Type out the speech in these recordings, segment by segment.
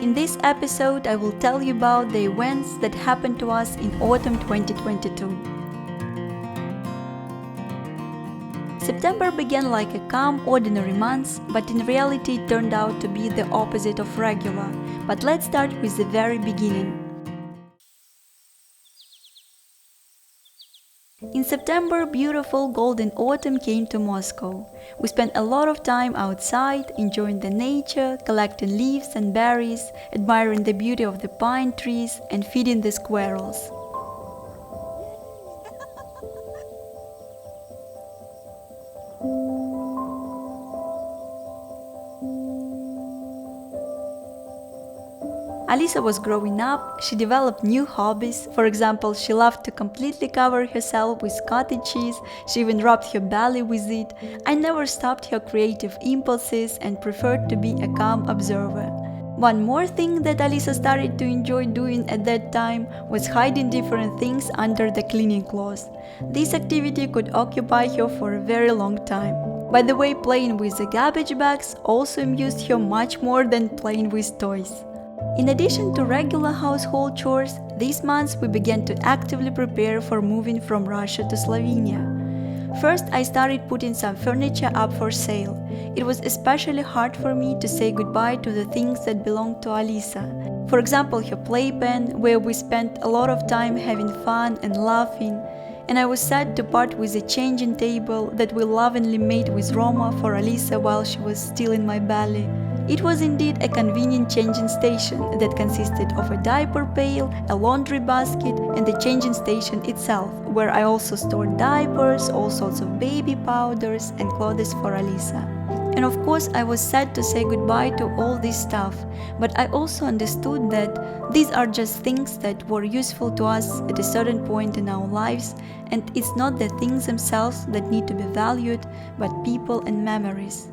In this episode, I will tell you about the events that happened to us in autumn 2022. September began like a calm, ordinary month, but in reality it turned out to be the opposite of regular. But let's start with the very beginning. In September, beautiful golden autumn came to Moscow. We spent a lot of time outside, enjoying the nature, collecting leaves and berries, admiring the beauty of the pine trees, and feeding the squirrels. Alisa was growing up, she developed new hobbies. For example, she loved to completely cover herself with cottage cheese, she even rubbed her belly with it. I never stopped her creative impulses and preferred to be a calm observer. One more thing that Alisa started to enjoy doing at that time was hiding different things under the cleaning cloth. This activity could occupy her for a very long time. By the way, playing with the garbage bags also amused her much more than playing with toys. In addition to regular household chores, this month we began to actively prepare for moving from Russia to Slovenia. First, I started putting some furniture up for sale. It was especially hard for me to say goodbye to the things that belonged to Alisa. For example, her playpen, where we spent a lot of time having fun and laughing, and I was sad to part with the changing table that we lovingly made with Roma for Alisa while she was still in my belly. It was indeed a convenient changing station that consisted of a diaper pail, a laundry basket, and the changing station itself, where I also stored diapers, all sorts of baby powders, and clothes for Alisa. And of course, I was sad to say goodbye to all this stuff, but I also understood that these are just things that were useful to us at a certain point in our lives, and it's not the things themselves that need to be valued, but people and memories.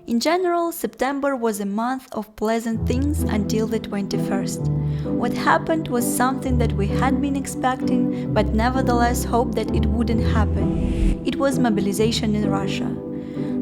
In general, September was a month of pleasant things until the 21st. What happened was something that we had been expecting, but nevertheless hoped that it wouldn't happen. It was mobilization in Russia.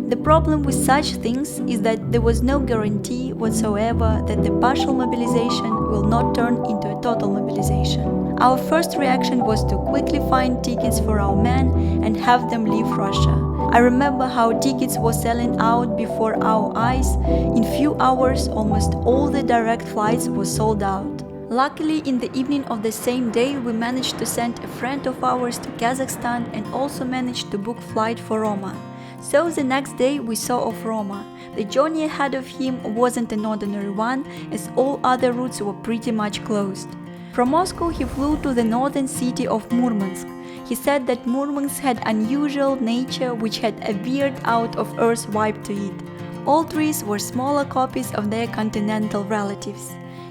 The problem with such things is that there was no guarantee whatsoever that the partial mobilization will not turn into a total mobilization. Our first reaction was to quickly find tickets for our men and have them leave Russia. I remember how tickets were selling out before our eyes. In few hours, almost all the direct flights were sold out. Luckily, in the evening of the same day, we managed to send a friend of ours to Kazakhstan and also managed to book flight for Roma. So the next day we saw off Roma. The journey ahead of him wasn't an ordinary one, as all other routes were pretty much closed. From Moscow he flew to the northern city of Murmansk. He said that Murmansk had unusual nature which had a weird out-of-earth vibe to it. All trees were smaller copies of their continental relatives.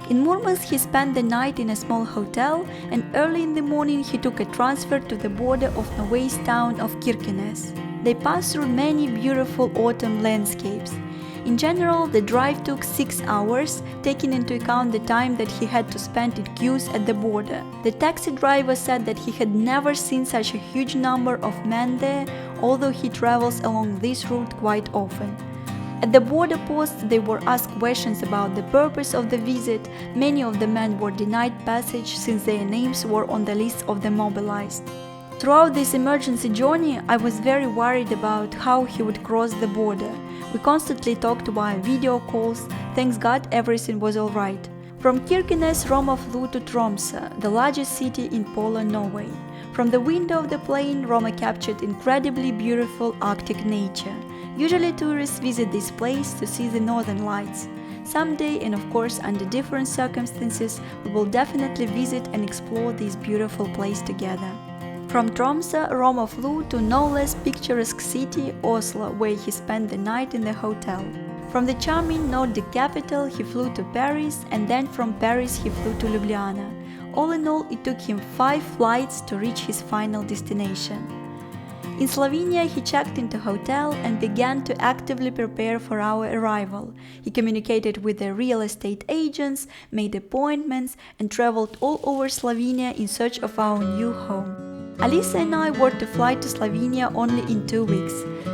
In Murmansk he spent the night in a small hotel, and early in the morning he took a transfer to the border of Norway's town of Kirkenes. They passed through many beautiful autumn landscapes. In general, the drive took 6 hours, taking into account the time that he had to spend in queues at the border. The taxi driver said that he had never seen such a huge number of men there, although he travels along this route quite often. At the border post, they were asked questions about the purpose of the visit. Many of the men were denied passage since their names were on the list of the mobilized. Throughout this emergency journey, I was very worried about how he would cross the border. We constantly talked via video calls. Thanks God, everything was alright. From Kirkenes, Roma flew to Tromsø, the largest city in Poland, Norway. From the window of the plane, Roma captured incredibly beautiful Arctic nature. Usually tourists visit this place to see the northern lights. Someday, and of course under different circumstances, we will definitely visit and explore this beautiful place together. From Tromsø, Roma flew to no less picturesque city, Oslo, where he spent the night in the hotel. From the charming Nordic capital, he flew to Paris, and then from Paris he flew to Ljubljana. All in all, it took him 5 flights to reach his final destination. In Slovenia, he checked into a hotel and began to actively prepare for our arrival. He communicated with the real estate agents, made appointments, and traveled all over Slovenia in search of our new home. Alisa and I were to fly to Slovenia only in 2 weeks,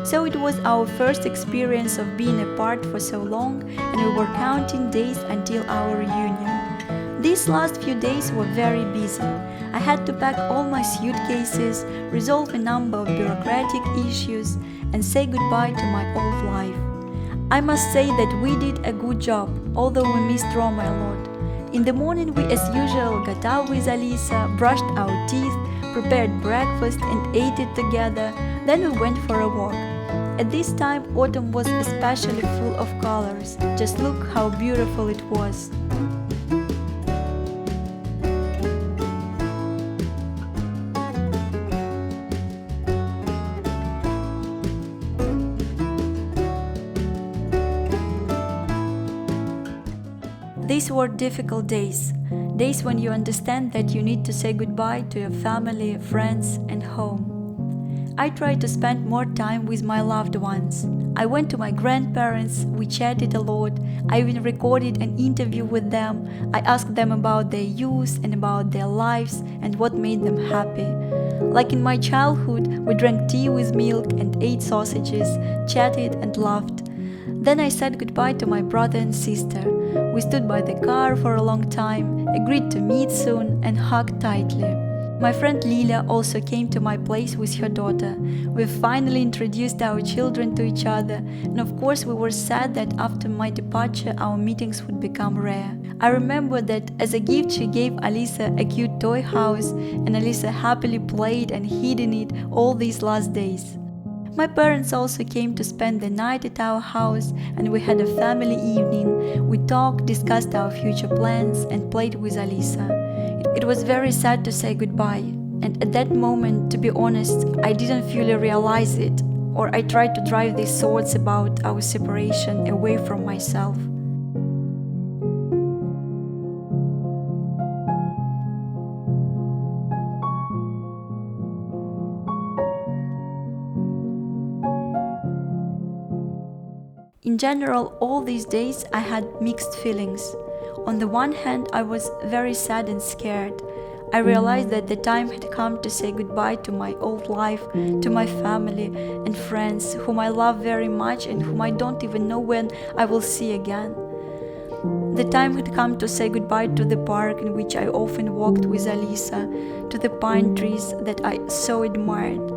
so it was our first experience of being apart for so long, and we were counting days until our reunion. These last few days were very busy. I had to pack all my suitcases, resolve a number of bureaucratic issues, and say goodbye to my old life. I must say that we did a good job, although we missed Roma a lot. In the morning we as usual got out with Alisa, brushed our teeth, prepared breakfast and ate it together, then we went for a walk. At this time autumn was especially full of colors. Just look how beautiful it was. These were difficult days when you understand that you need to say goodbye to your family, friends, and home. I tried to spend more time with my loved ones. I went to my grandparents, we chatted a lot, I even recorded an interview with them. I asked them about their youth and about their lives and what made them happy. Like in my childhood, we drank tea with milk and ate sausages, chatted and laughed. Then I said goodbye to my brother and sister. We stood by the car for a long time, agreed to meet soon, and hugged tightly. My friend Lila also came to my place with her daughter. We finally introduced our children to each other, and of course we were sad that after my departure our meetings would become rare. I remember that as a gift she gave Alisa a cute toy house, and Alisa happily played and hid in it all these last days. My parents also came to spend the night at our house, and we had a family evening. We talked, discussed our future plans, and played with Alisa. It was very sad to say goodbye, and at that moment, to be honest, I didn't fully realize it, or I tried to drive these thoughts about our separation away from myself. In general, all these days I had mixed feelings. On the one hand, I was very sad and scared. I realized that the time had come to say goodbye to my old life, to my family and friends whom I love very much and whom I don't even know when I will see again. The time had come to say goodbye to the park in which I often walked with Alisa, to the pine trees that I so admired.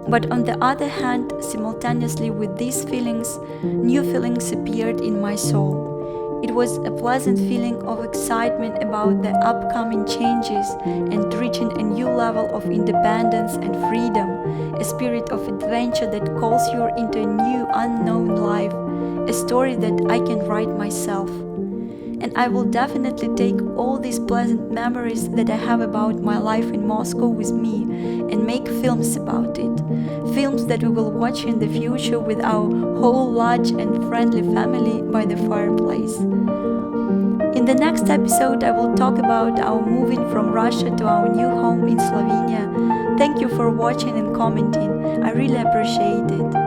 But on the other hand, simultaneously with these feelings, new feelings appeared in my soul. It was a pleasant feeling of excitement about the upcoming changes and reaching a new level of independence and freedom, a spirit of adventure that calls you into a new unknown life, a story that I can write myself. And I will definitely take all these pleasant memories that I have about my life in Moscow with me and make films about it. Films that we will watch in the future with our whole large and friendly family by the fireplace. In the next episode, I will talk about our moving from Russia to our new home in Slovenia. Thank you for watching and commenting. I really appreciate it.